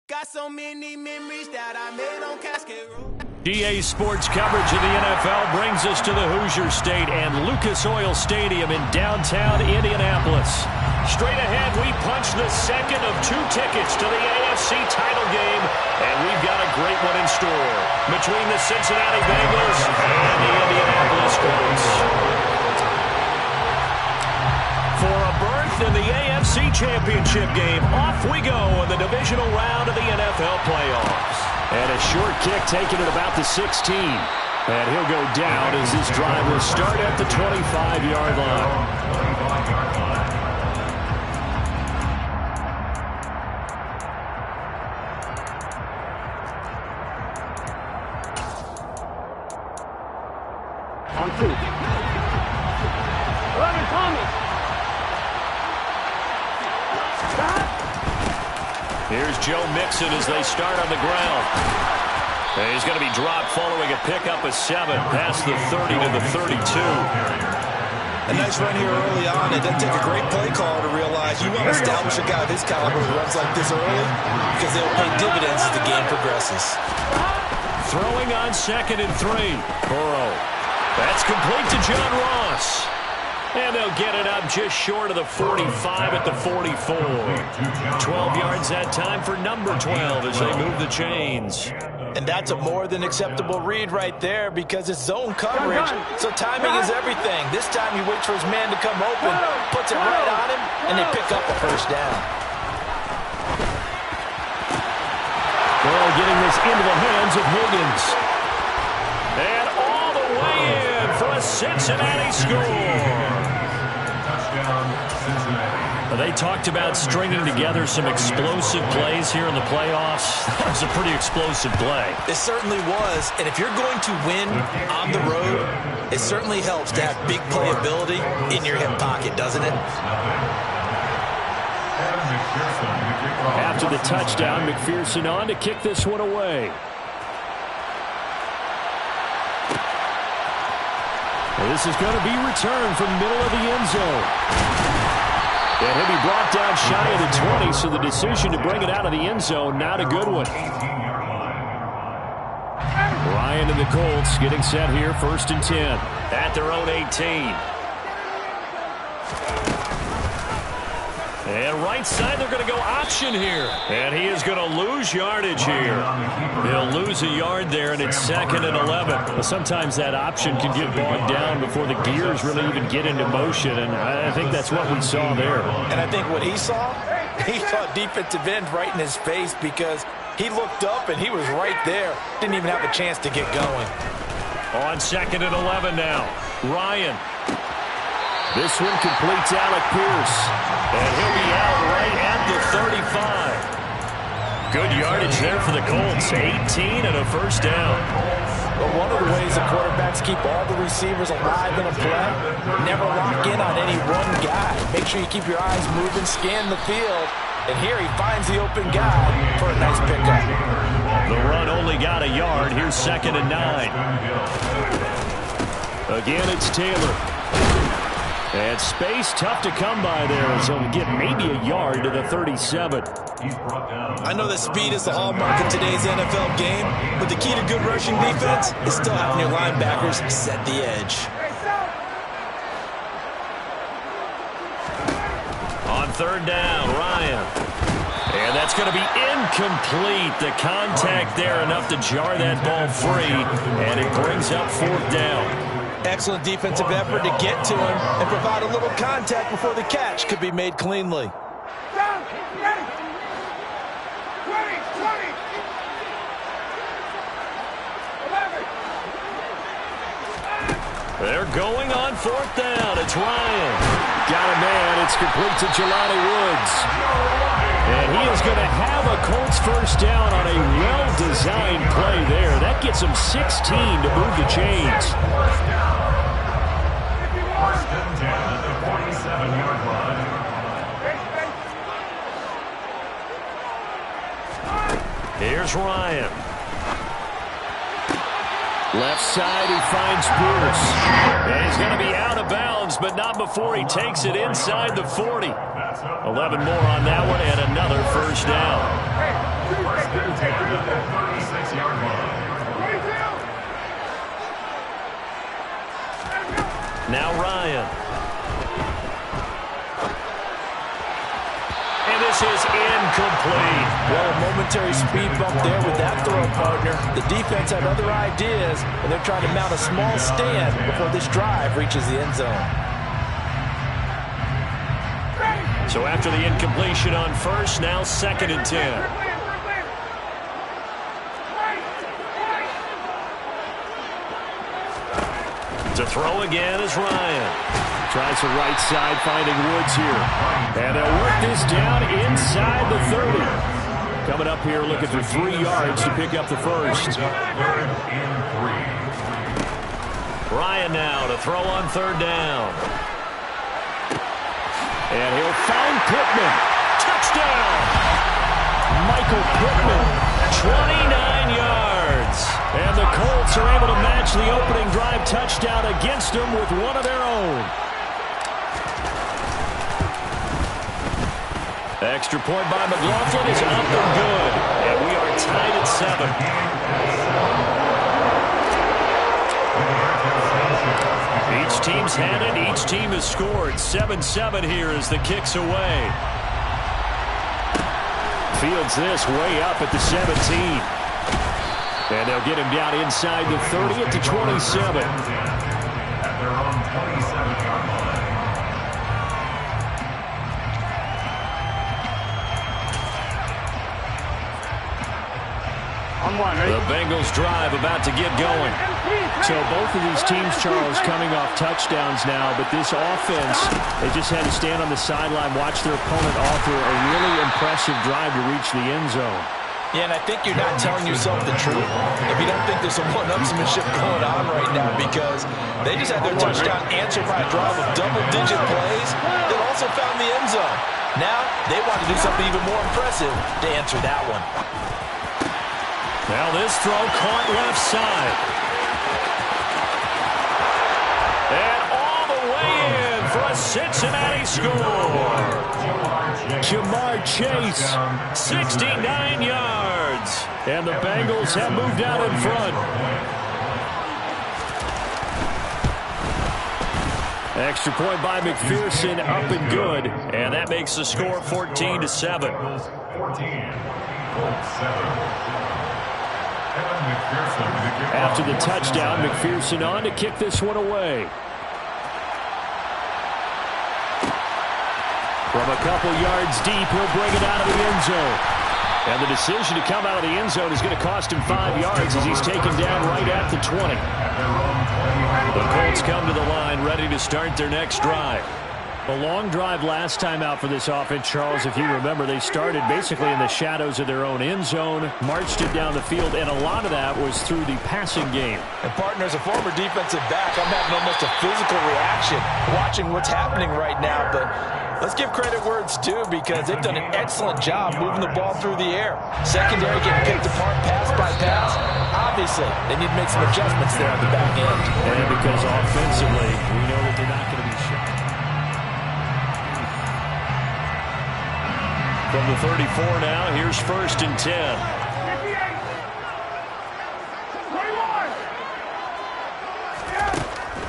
Got so many memories that I made on Cascade Road. GA Sports coverage of the NFL brings us to the Hoosier State and Lucas Oil Stadium in downtown Indianapolis. Straight ahead, we punch the second of 2 tickets to the AFC title game, and we've got a great one in store between the Cincinnati Bengals and the Indianapolis Colts. For a berth in the AFC Championship game, off we go in the divisional round of the NFL playoffs. And a short kick taken at about the 16. And he'll go down as this drive will start at the 25-yard line. On 2. 11 Thomas. Here's Joe Mixon as they start on the ground. And he's going to be dropped following a pickup of 7 past the 30 to the 32. A nice run here early on. It doesn't take a great play call to realize you want to establish a guy of his caliber who runs like this early because they'll pay dividends as the game progresses. Throwing on 2nd and 3. Burrow. That's complete to John Ross. And they'll get it up just short of the 45 at the 44. 12 yards that time for number 12 as they move the chains. And that's a more than acceptable read right there because it's zone coverage, so timing is everything. This time he waits for his man to come open, puts it right on him, and they pick up a first down. Well, getting this into the hands of Higgins. And all the way in for a Cincinnati score. They talked about stringing together some explosive plays here in the playoffs. That was a pretty explosive play. It certainly was, and if you're going to win on the road, it certainly helps to have big playability in your hip pocket, doesn't it? After the touchdown, McPherson on to kick this one away. Well, this is going to be returned from middle of the end zone. And he'll be brought down shy of the 20, so the decision to bring it out of the end zone, not a good one. Ryan and the Colts getting set here, 1st and 10 at their own 18. And right side, they're going to go option here. And he is going to lose yardage here. He'll lose a yard there, and it's 2nd and 11. But sometimes that option can get bogged down before the gears really even get into motion, and I think that's what we saw there. And I think what he saw defensive end right in his face because he looked up and he was right there. Didn't even have a chance to get going. On 2nd and 11 now, Ryan. This one completes Alec Pierce, and he'll be out right at the 35. Good yardage there for the Colts, 18 and a first down. But one of the ways the quarterbacks keep all the receivers alive in a play, never lock in on any one guy. Make sure you keep your eyes moving, scan the field, and here he finds the open guy for a nice pickup. The run only got a yard. Here's 2nd and 9. Again, it's Taylor. And space tough to come by there, so we get maybe a yard to the 37. I know that speed is the hallmark of today's NFL game, but the key to good rushing defense is still having your linebackers set the edge. On 3rd down, Ryan. And that's going to be incomplete. The contact there enough to jar that ball free, and it brings up 4th down. Excellent defensive effort to get to him and provide a little contact before the catch could be made cleanly. They're going on 4th down. It's Ryan. Got a man. It's complete to Jelani Woods. And he is going to have a Colts first down on a well-designed play there. That gets him 16 to move the chains. Here's Ryan. Left side, he finds Pierce. And he's going to be out of bounds, but not before he takes it inside the 40. 11 more on that one, and another first down. Now Ryan. And this is incomplete. Well, a momentary speed bump there with that throw, partner. The defense had other ideas, and they're trying to mount a small stand before this drive reaches the end zone. So after the incompletion on first, now 2nd and 10. To throw again is Ryan. Tries the right side, finding Woods here. And they'll work this down inside the 30. Coming up here looking for 3 yards to pick up the first. Ryan now to throw on 3rd down. And he'll find Pittman. Touchdown! Michael Pittman, 29 yards. And the Colts are able to match the opening drive touchdown against them with one of their own. Extra point by McLaughlin is up and good. And we are tied at 7. Each team's had it. Each team has scored. 7-7 here as the kick's away. Fields this way up at the 17. And they'll get him down inside the 30 at the 27. At their own 27-yard line. The Bengals drive about to get going. So both of these teams, Charles, coming off touchdowns now, but this offense, they just had to stand on the sideline, watch their opponent offer a really impressive drive to reach the end zone. Yeah, and I think you're not telling yourself the truth if you don't think there's some one-upsmanship going on right now, because they just had their touchdown answered by a drive of double-digit plays that also found the end zone. Now they want to do something even more impressive to answer that one. Now this throw caught left side. And all the way in for a Cincinnati score. Jamar Chase, 69 yards. And the Bengals have moved out in front. Extra point by McPherson, up and good. And that makes the score 14-7. 14-7. After the touchdown, McPherson on to kick this one away. From a couple yards deep, he'll bring it out of the end zone. And the decision to come out of the end zone is going to cost him 5 yards as he's taken down right at the 20. The Colts come to the line ready to start their next drive. A long drive last time out for this offense, Charles. If you remember, they started basically in the shadows of their own end zone, marched it down the field, and a lot of that was through the passing game. And partner, as a former defensive back, I'm having almost a physical reaction watching what's happening right now. But let's give credit where it's due, because they've done an excellent job moving the ball through the air. Secondary getting picked apart pass by pass. Obviously, they need to make some adjustments there on the back end. And because offensively, we know that they're not going to be shot. From the 34 now, here's 1st and 10.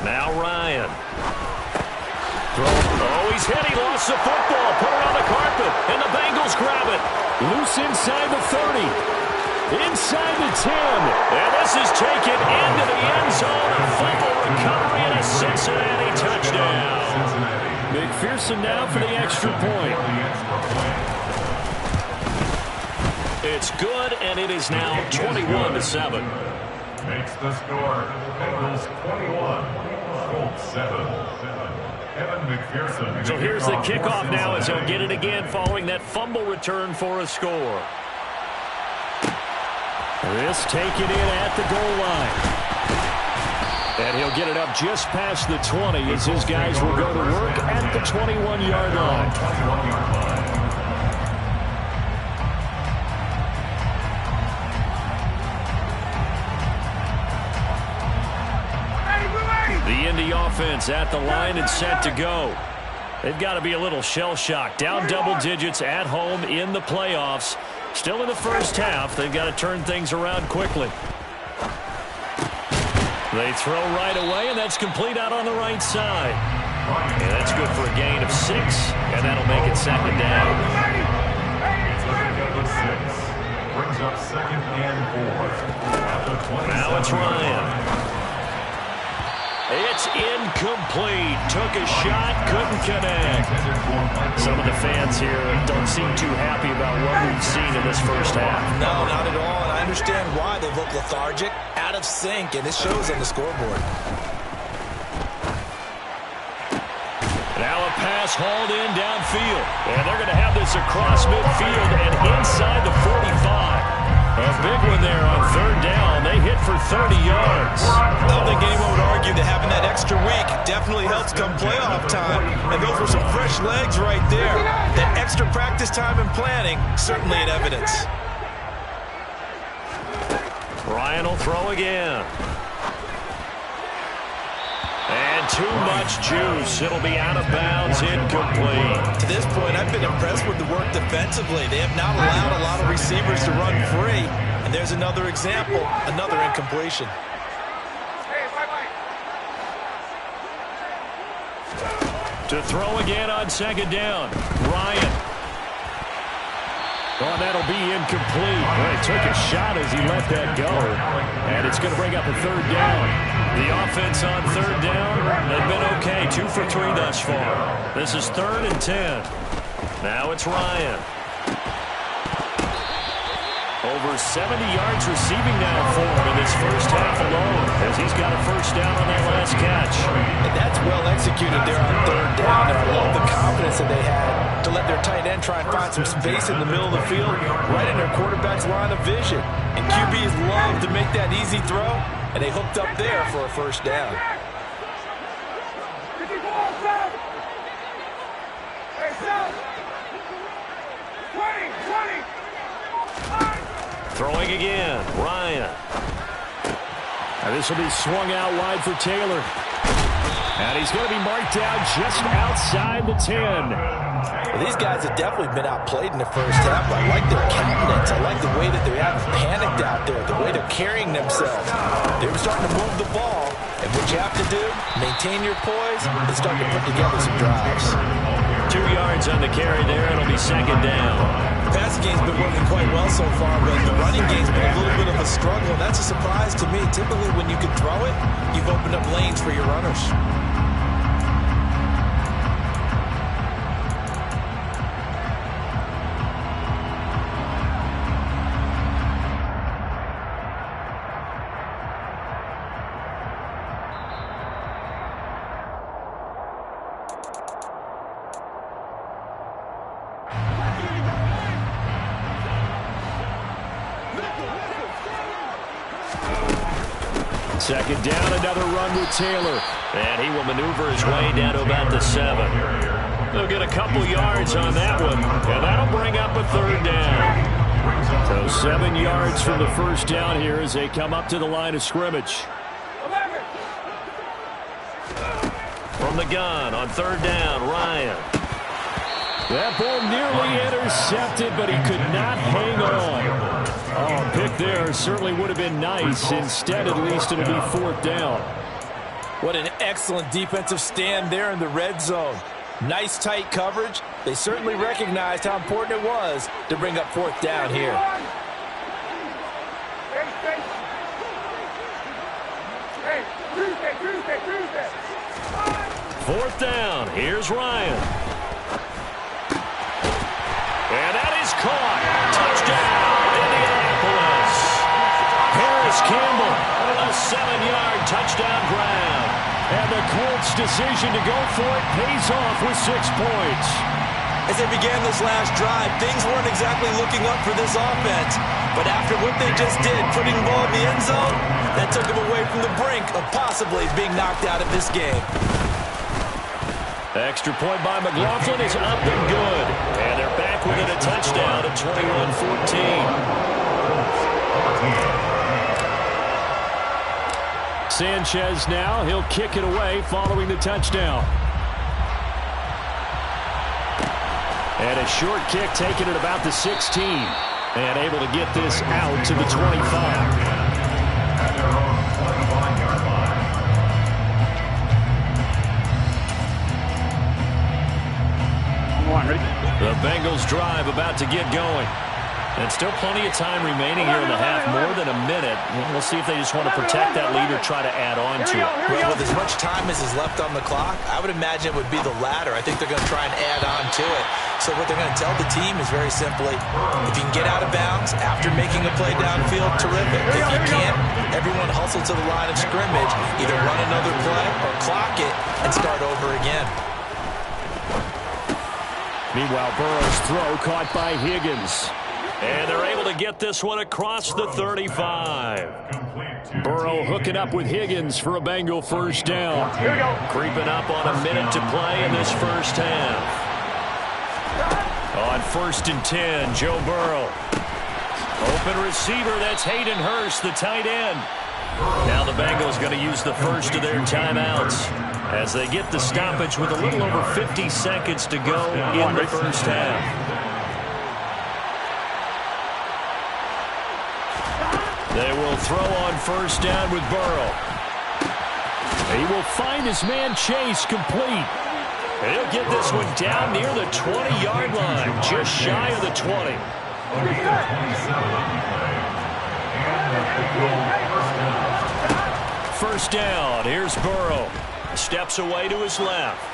Now Ryan. Oh, he's hit. He lost the football. Put it on the carpet. And the Bengals grab it. Loose inside the 30. Inside the 10. And this is taken into the end zone. A fumble recovery and a Cincinnati touchdown. McPherson now for the extra point. It's good, and it is now 21-7. Makes the score. Bengals 21, Colts 7. Evan McPherson. So here's the kickoff now as he'll get it again following that fumble return for a score. This taken in at the goal line. And he'll get it up just past the 20 as his guys will go to work at the 21-yard line. 21-yard line. The Indy offense at the line and set to go. They've got to be a little shell-shocked. Down double digits at home in the playoffs. Still in the first half. They've got to turn things around quickly. They throw right away, and that's complete out on the right side. And that's good for a gain of 6, and that'll make it second down. Brings up 2nd and 4. Now it's Ryan. It's incomplete. Took a shot, couldn't connect. Some of the fans here don't seem too happy about what we've seen in this first half. No, not at all, and I understand why they look lethargic, out of sync, and it shows on the scoreboard. Now a pass hauled in downfield. And they're going to have this across midfield and inside the 45. A big one there on 3rd down. They hit for 30 yards. I don't think anyone would argue that having that extra week definitely helps come playoff time. And those were some fresh legs right there. That extra practice time and planning, certainly in evidence. Ryan will throw again. And too much juice. It'll be out of bounds, incomplete. To this point, I've been impressed with the work defensively. They have not allowed a lot of receivers to run free. And there's another example, another incompletion. To throw again on 2nd down. Ryan. Oh, that'll be incomplete. Well, he took a shot as he let that go. And it's going to bring up a 3rd down. The offense on 3rd down, they've been okay. 2 for 3 thus far. This is 3rd and 10. Now it's Ryan. Over 70 yards receiving now for him in this first half alone, as he's got a first down on that last catch. And that's well executed there on 3rd down. And I love the confidence that they had to let their tight end try and find some space in the middle of the field, right in their quarterback's line of vision. And QBs love to make that easy throw, and they hooked up there for a first down. Throwing again, Ryan. And this will be swung out wide for Taylor. And he's going to be marked down just outside the 10. Well, these guys have definitely been outplayed in the first half. I like their countenance. I like the way that they haven't panicked out there, the way they're carrying themselves. They were starting to move the ball. And what you have to do, maintain your poise and start to put together some drives. 2 yards on the carry there. It'll be 2nd down. The passing game's been working quite well so far, but the running game's been a little bit of a struggle. And that's a surprise to me. Typically, when you can throw it, you've opened up lanes for your runners. Second down, another run with Taylor. And he will maneuver his way down to about the 7. They'll get a couple yards on that one, and that'll bring up a 3rd down. So 7 yards from the first down here as they come up to the line of scrimmage. From the gun on 3rd down, Ryan. That ball nearly intercepted, but he could not hang on. Oh, a pick there certainly would have been nice. Instead, at least it'll be 4th down. What an excellent defensive stand there in the red zone. Nice tight coverage. They certainly recognized how important it was to bring up 4th down here. Fourth down. Here's Ryan. And that is caught. Touchdown, Indianapolis. Harris Campbell, a 7-yard touchdown grab. And the Colts' decision to go for it pays off with 6 points. As they began this last drive, things weren't exactly looking up for this offense. But after what they just did, putting the ball in the end zone, that took them away from the brink of possibly being knocked out of this game. Extra point by McLaughlin is up and good. And they're back within a touchdown at 21-14. Sanchez now. He'll kick it away following the touchdown. And a short kick taken at about the 16. And able to get this out to the 25. The Bengals drive about to get going. And still plenty of time remaining here in the half, more than a minute. We'll see if they just want to protect that lead or try to add on to it. Well, with as much time as is left on the clock, I would imagine it would be the latter. I think they're going to try and add on to it. So what they're going to tell the team is very simply, if you can get out of bounds after making a play downfield, terrific. If you can't, everyone hustle to the line of scrimmage, either run another play or clock it and start over again. Meanwhile, Burrow's throw caught by Higgins. And they're able to get this one across the 35. Burrow hooking up with Higgins for a Bengal first down. Creeping up on a minute to play in this first half. On 1st and 10, Joe Burrow. Open receiver, that's Hayden Hurst, the tight end. Now the Bengals going to use the first of their timeouts as they get the stoppage with a little over 50 seconds to go in the first half. They will throw on first down with Burrow. He will find his man Chase complete. He'll get this one down near the 20-yard line, just shy of the 20. First down, here's Burrow. Steps away to his left.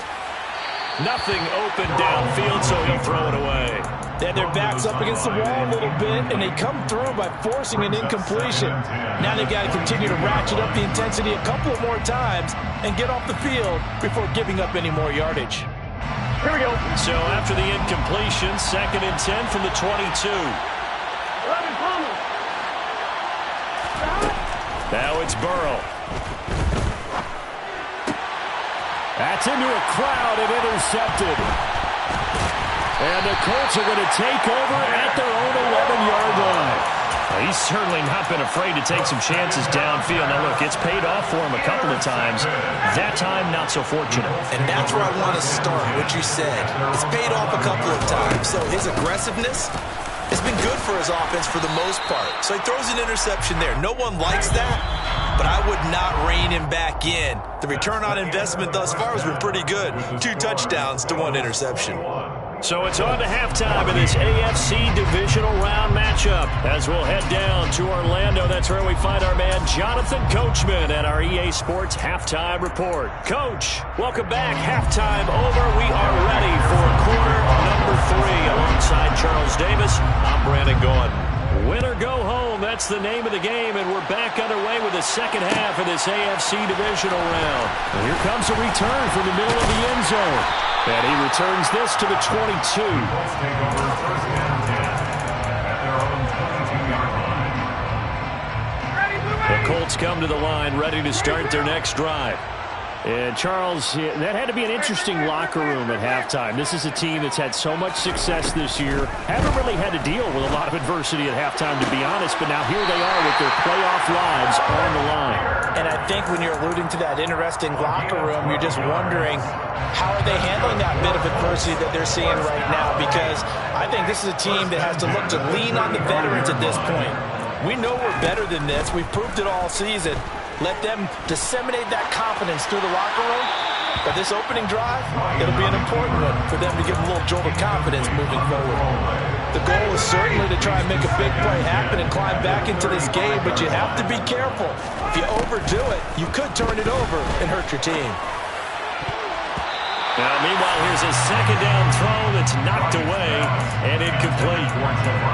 Nothing open downfield, so he'll throw it away. They had their backs up against the wall a little bit, and they come through by forcing an incompletion. Now they've got to continue to ratchet up the intensity a couple of more times and get off the field before giving up any more yardage. Here we go. So after the incompletion, 2nd and 10 from the 22. Now it's Burrow. That's into a crowd and intercepted. And the Colts are going to take over at their own 11-yard line. Well, he's certainly not been afraid to take some chances downfield. Now, look, it's paid off for him a couple of times. That time, not so fortunate. And that's where I want to start, what you said. It's paid off a couple of times. So his aggressiveness has been good for his offense for the most part. So he throws an interception there. No one likes that, but I would not rein him back in. The return on investment thus far has been pretty good. 2 touchdowns to 1 interception. So it's on to halftime in this AFC divisional round matchup as we'll head down to Orlando. That's where we find our man Jonathan Coachman at our EA Sports Halftime Report. Coach, welcome back. Halftime over. We are ready for quarter number 3. Alongside Charles Davis, I'm Brandon Gordon. Win or go home, that's the name of the game, and we're back underway with the second half of this AFC divisional round. And here comes a return from the middle of the end zone. And he returns this to the 22. The Colts come to the line, ready to start their next drive. And Charles, that had to be an interesting locker room at halftime. This is a team that's had so much success this year. Haven't really had to deal with a lot of adversity at halftime, to be honest, but now here they are with their playoff lives on the line. And I think when you're alluding to that interesting locker room, you're just wondering, how are they handling that bit of adversity that they're seeing right now? Because I think this is a team that has to look to lean on the veterans at this point. We know we're better than this. We've proved it all season. Let them disseminate that confidence through the locker room. But this opening drive, it'll be an important one for them to give them a little jolt of confidence moving forward. The goal is certainly to try and make a big play happen and climb back into this game, but you have to be careful. If you overdo it, you could turn it over and hurt your team. Now, meanwhile, here's a second down throw that's knocked away and incomplete.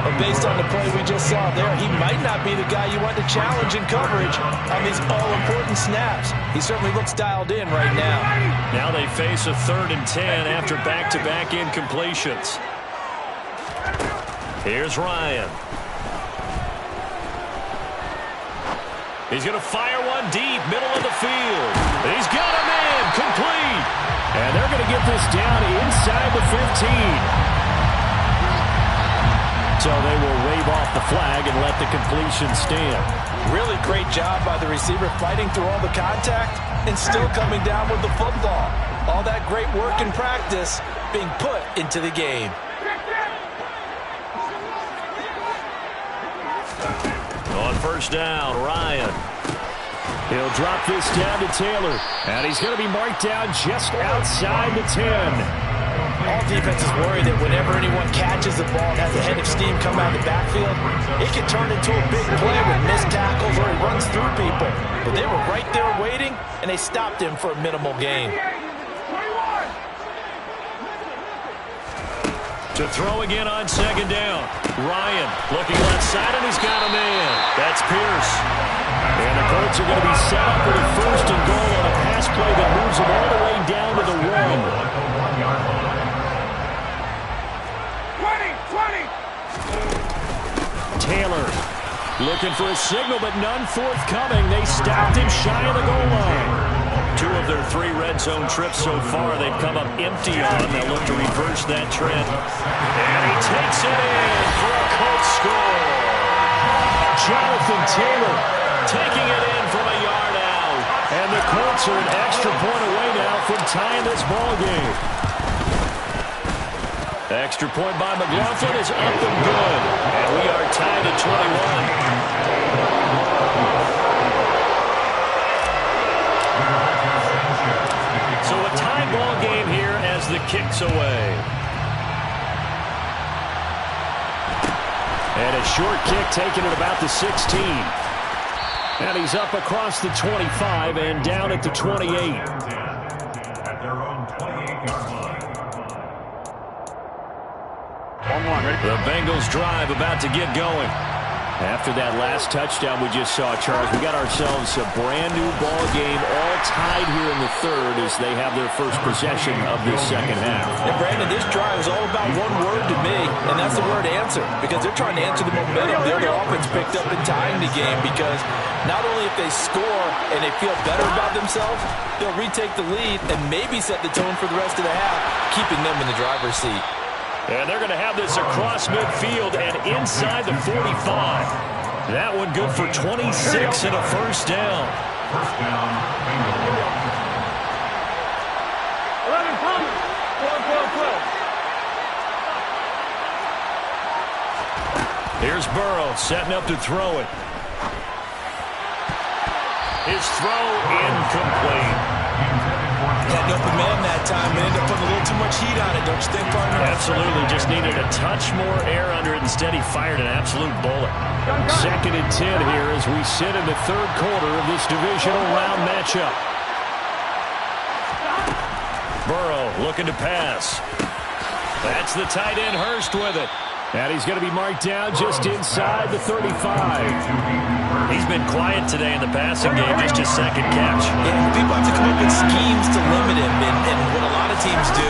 But based on the play we just saw there, he might not be the guy you want to challenge in coverage on these all-important snaps. He certainly looks dialed in right now. Now they face a 3rd and 10 after back-to-back incompletions. Here's Ryan. He's going to fire one deep, middle of the field. He's got a man, complete. And they're going to get this down inside the 15. So they will wave off the flag and let the completion stand. Really great job by the receiver fighting through all the contact and still coming down with the football. All that great work and practice being put into the game. On first down, Ryan. He'll drop this down to Taylor. And he's going to be marked down just outside the 10. All defenses worry that whenever anyone catches the ball and has a head of steam come out of the backfield, it can turn into a big play with missed tackles or he runs through people. But they were right there waiting, and they stopped him for a minimal gain. To throw again on second down. Ryan looking left side, and he's got a man. That's Pierce. And the Colts are going to be set up with a first and goal on a pass play that moves them all the way down to the 1. Taylor looking for a signal, but none forthcoming. They stopped him shy of the goal line. 2 of their 3 red zone trips so far, they've come up empty on. They'll look to reverse that trend. And he takes it in for a Colts score. Jonathan Taylor taking it in from a yard out. And the Colts are an extra point away now from tying this ball game. Extra point by McLaughlin is up and good. And we are tied at 21. So a tie ball game here as the kick's away. And a short kick taken at about the 16. And he's up across the 25 and down at the 28. At their own 28-yard line. The Bengals drive about to get going. After that last touchdown we just saw, Charles, we got ourselves a brand new ball game, all tied here in the third as they have their first possession of this second half. And Brandon, this drive is all about one word to me, and that's the word answer, because they're trying to answer the momentum the other offense picked up in tying the game, because not only if they score and they feel better about themselves, they'll retake the lead and maybe set the tone for the rest of the half, keeping them in the driver's seat. And they're going to have this across midfield and inside the 45. That one good for 26 and a first down. First down, Bengals. Here's Burrow setting up to throw it. His throw incomplete. Had an open man that time and ended up putting a little too much heat on it, don't you think, partner? Absolutely. Just needed a touch more air under it. Instead, he fired an absolute bullet. Second and 10 here as we sit in the third quarter of this divisional round matchup. Burrow looking to pass. That's the tight end, Hurst, with it. And he's going to be marked down just inside the 35. He's been quiet today in the passing game, just his second catch. Yeah, people have to come up with schemes to limit him, and what a lot of teams do,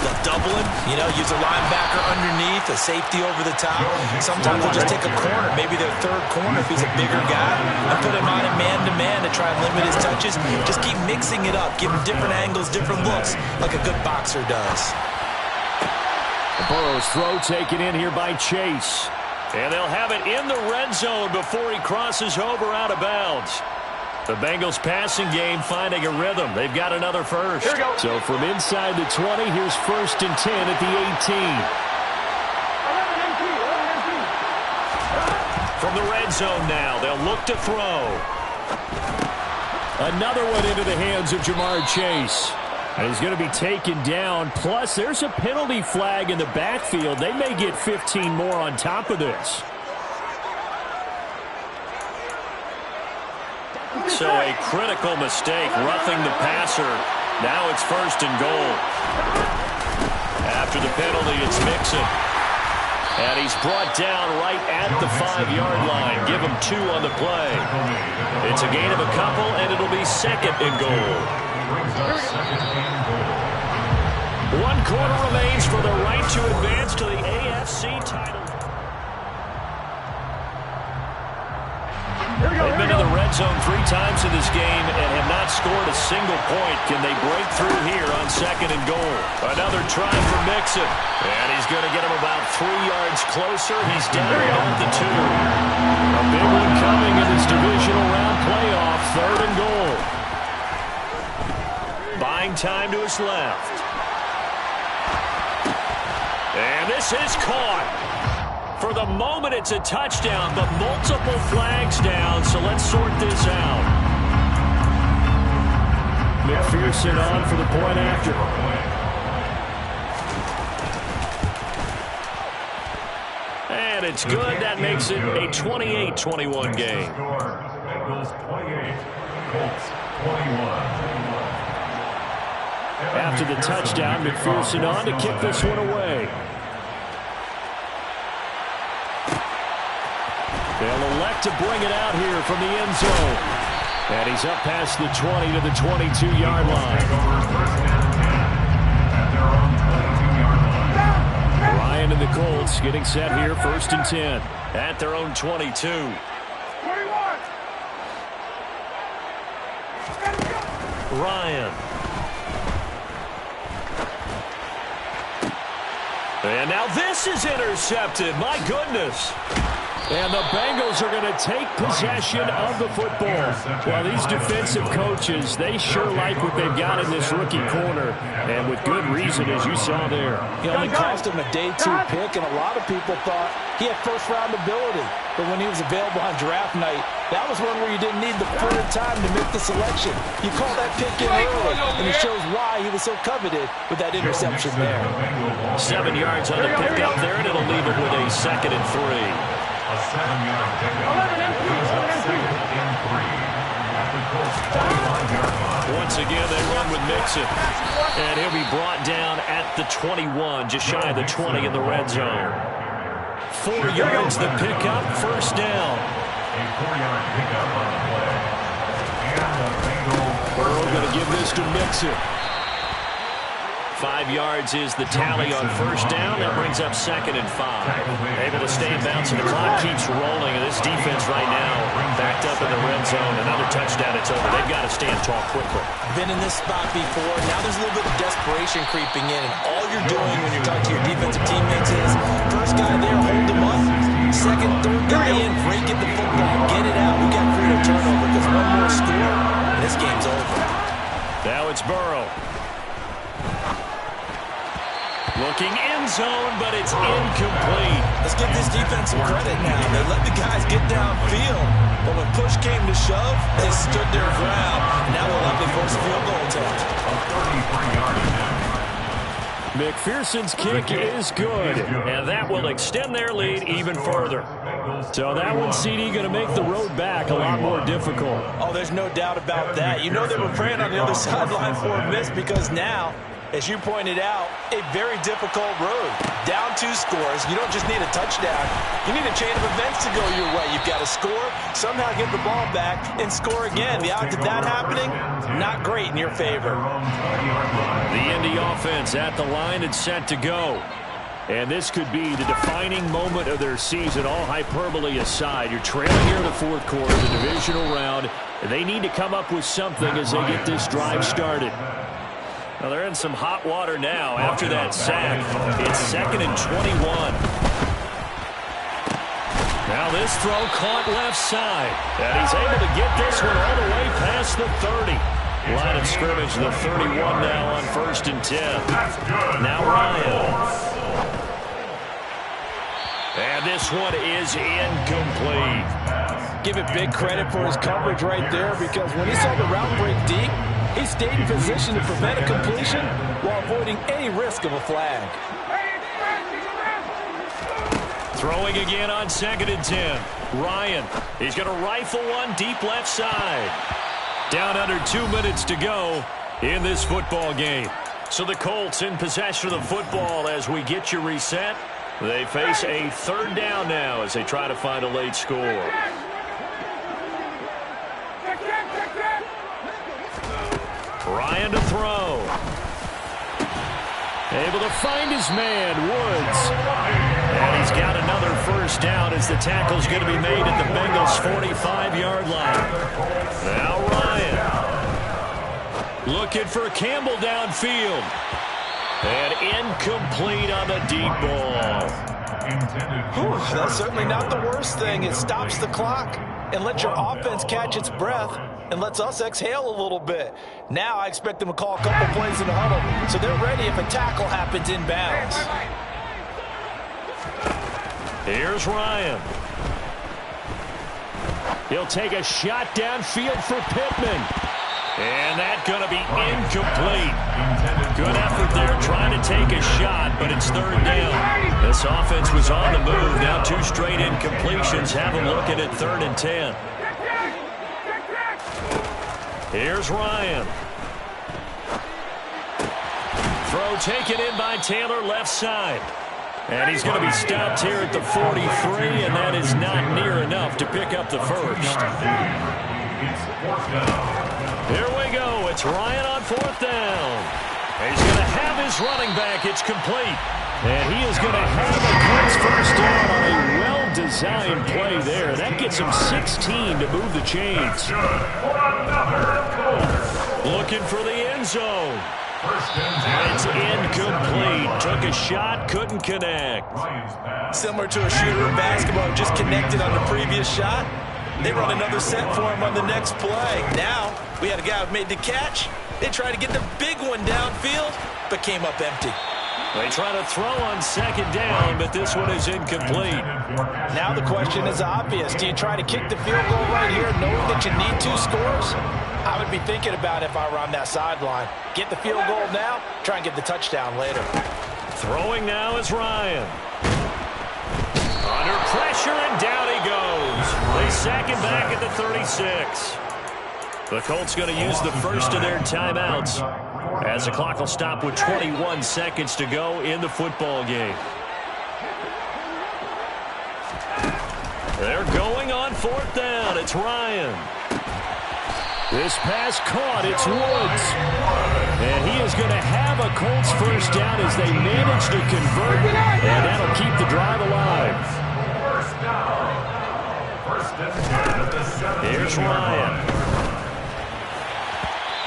they'll double him, use a linebacker underneath, a safety over the top. Sometimes they'll just take a corner, maybe their third corner if he's a bigger guy, and put him on a man-to-man to try and limit his touches. Just keep mixing it up, give him different angles, different looks, like a good boxer does. Burrow's throw taken in here by Chase. And they'll have it in the red zone before he crosses over out of bounds. The Bengals passing game finding a rhythm. They've got another first. So from inside the 20, here's first and 10 at the 18. From the red zone now, they'll look to throw. Another one into the hands of Jamar Chase. And he's going to be taken down. Plus, there's a penalty flag in the backfield. They may get 15 more on top of this. So a critical mistake, roughing the passer. Now it's first and goal. After the penalty, it's Mixon. And he's brought down right at the 5-yard line. Give him 2 on the play. It's a gain of a couple, and it'll be second and goal. 1 quarter remains for the right to advance to the AFC title. They've been to the red red zone 3 times in this game and have not scored a single point. Can they break through here on 2nd and goal? Another try for Mixon. And he's going to get him about 3 yards closer. He's down at the 2. A big one coming in this divisional round playoff. 3rd and goal. Buying time to his left. And this is caught. For the moment, it's a touchdown, but multiple flags down, so let's sort this out. McPherson on for the point after. And it's good. That makes it a 28-21 game. Bengals 28, Colts 21. After the touchdown, McPherson on to kick this one away. They'll elect to bring it out here from the end zone. And he's up past the 20 to the 22-yard line. Ryan and the Colts getting set here, 1st and 10. At their own 22. Ryan. And now this is intercepted. My goodness. And the Bengals are going to take possession of the football. Well, these defensive coaches, they sure like what they've got in this rookie corner. And with good reason, as you saw there. He only cost him a day 2 pick, and a lot of people thought he had first-round ability. But when he was available on draft night, that was one where you didn't need the 3rd time to make the selection. You call that pick in early, and it shows why he was so coveted with that interception there. 7 yards on the pickup there, and it'll leave it with a 2nd and 3. A 7-yard pickup. He's up 2nd and 3. At the Colts 21-yard line. Once again, they run with Mixon. And he'll be brought down at the 21, just shy of the 20 in the red zone. 4 yards the pickup, 1st down. A 4-yard pickup on the play. And the Bengals. Burrow going to give this to Mixon. 5 yards is the tally on 1st down. That brings up 2nd and 5. Able to stay in bounds, and the clock keeps rolling. And this defense right now backed up in the red zone. Another touchdown, it's over. They've got to stand tall quickly. Been in this spot before. Now there's a little bit of desperation creeping in. And all you're doing when you're talking to your defensive teammates is, first guy there, hold him up. 2nd, 3rd guy in, break it the football. Get it out. We got to create a turnover because one more score, and this game's over. Now it's Burrow. Looking end zone, but it's incomplete. Let's give this defense some credit now. They let the guys get downfield. But when push came to shove, they stood their ground. Now they'll likely force a field goal attempt. A 33-yard attempt. McPherson's kick is good. And that will extend their lead even further. So that one, CD, going to make the road back a lot more difficult. Oh, there's no doubt about that. You know they were praying on the other sideline for a miss because now, as you pointed out, a very difficult road. Down 2 scores. You don't just need a touchdown. You need a chain of events to go your way. You've got to score, somehow get the ball back, and score again. The odds of that happening, not great in your favor. The Indy offense at the line and set to go. And this could be the defining moment of their season, all hyperbole aside. You're trailing here in the 4th quarter, the divisional round, and they need to come up with something as they get this drive started. Well, they're in some hot water now after that sack. It's 2nd and 21. Now this throw caught left side. And he's able to get this one all the way past the 30. Line of scrimmage, the 31 now on 1st and 10. Now Ryan. And this one is incomplete. Give it big credit for his coverage right there, because when he saw the route break deep, he stayed in position to prevent a completion while avoiding any risk of a flag. Throwing again on 2nd and 10. Ryan, he's going to rifle one deep left side. Down under 2 minutes to go in this football game. So the Colts in possession of the football as we get you reset. They face a 3rd down now as they try to find a late score. Ryan to throw. Able to find his man, Woods. And he's got another first down as the tackle's going to be made at the Bengals' 45-yard line. Now Ryan. Looking for Campbell downfield. And incomplete on the deep ball. Whew, that's certainly not the worst thing. It stops the clock and lets your offense catch its breath and lets us exhale a little bit. Now I expect them to call a couple plays in the huddle so they're ready if a tackle happens inbounds. Here's Ryan. He'll take a shot downfield for Pittman. And that's going to be incomplete. Good effort there trying to take a shot, but it's third down. This offense was on the move. Now 2 straight incompletions have them looking at 3rd and 10. Here's Ryan. Throw taken in by Taylor left side. And he's going to be stopped here at the 43, and that is not near enough to pick up the first. Here we go. It's Ryan on 4th down. He's going to have his running back. It's complete. And he is going to have a close first down on a well-designed play there. That gets him 16 to move the chains. Looking for the end zone. It's incomplete. Took a shot, couldn't connect. Similar to a shooter in basketball, just connected on the previous shot. They run another set for him on the next play. Now, we had a guy who made the catch. They tried to get the big one downfield, but came up empty. They try to throw on 2nd down, but this one is incomplete. Now the question is obvious. Do you try to kick the field goal right here knowing that you need 2 scores? I would be thinking about it if I were on that sideline. Get the field goal now, try and get the touchdown later. Throwing now is Ryan. Under pressure, and down he goes. They sack him back at the 36. The Colts going to use the first of their timeouts as the clock will stop with 21 seconds to go in the football game. They're going on 4th down. It's Ryan. This pass caught. It's Woods. And he is going to have a Colts first down as they manage to convert. And that'll keep the drive alive. Here's Ryan.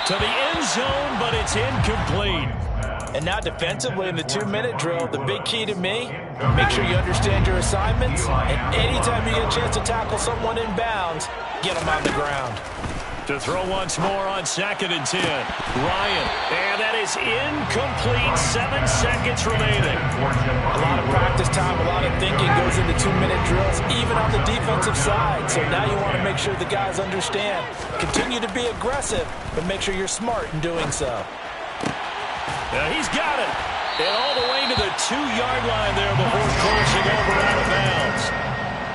To the end zone, but it's incomplete. And now defensively in the 2-minute drill, the big key to me, make sure you understand your assignments. And anytime you get a chance to tackle someone in bounds, get them on the ground. To throw once more on 2nd and 10. Ryan. And that is incomplete. 7 seconds remaining. A lot of practice time, a lot of thinking goes into 2-minute drills, even on the defensive side. So now you want to make sure the guys understand. Continue to be aggressive, but make sure you're smart in doing so. Now he's got it. And all the way to the 2-yard line there before crossing over out of bounds.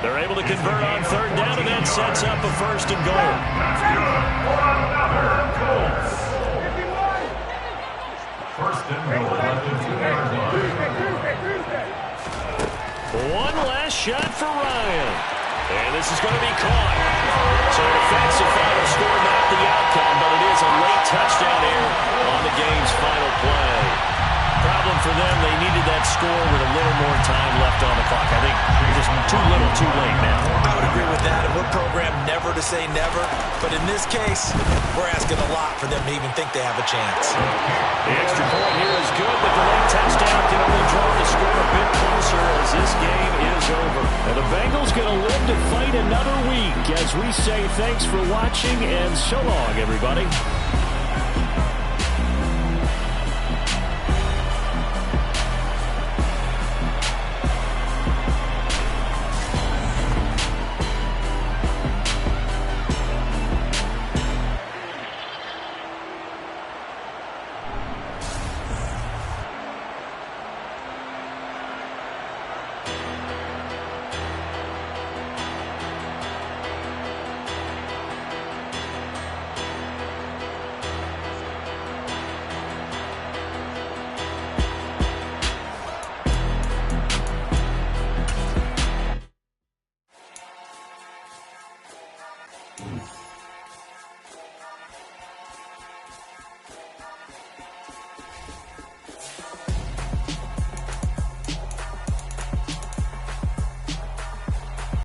They're able to convert on 3rd down, and that sets up a 1st and goal. That's good for another Colts. 1st and goal at the 2-yard line. One last shot for Ryan. And this is going to be caught. So offensive final score, not the outcome, but it is a late touchdown error on the game's final play. Problem for them, they needed that score with a little more time left on the clock. I think just too little, too late now. I would agree with that, and we're programmed never to say never. But in this case, we're asking a lot for them to even think they have a chance. The extra point here is good, but the late touchdown can only draw the score a bit closer as this game is over. And the Bengals going to live to fight another week as we say thanks for watching and so long, everybody.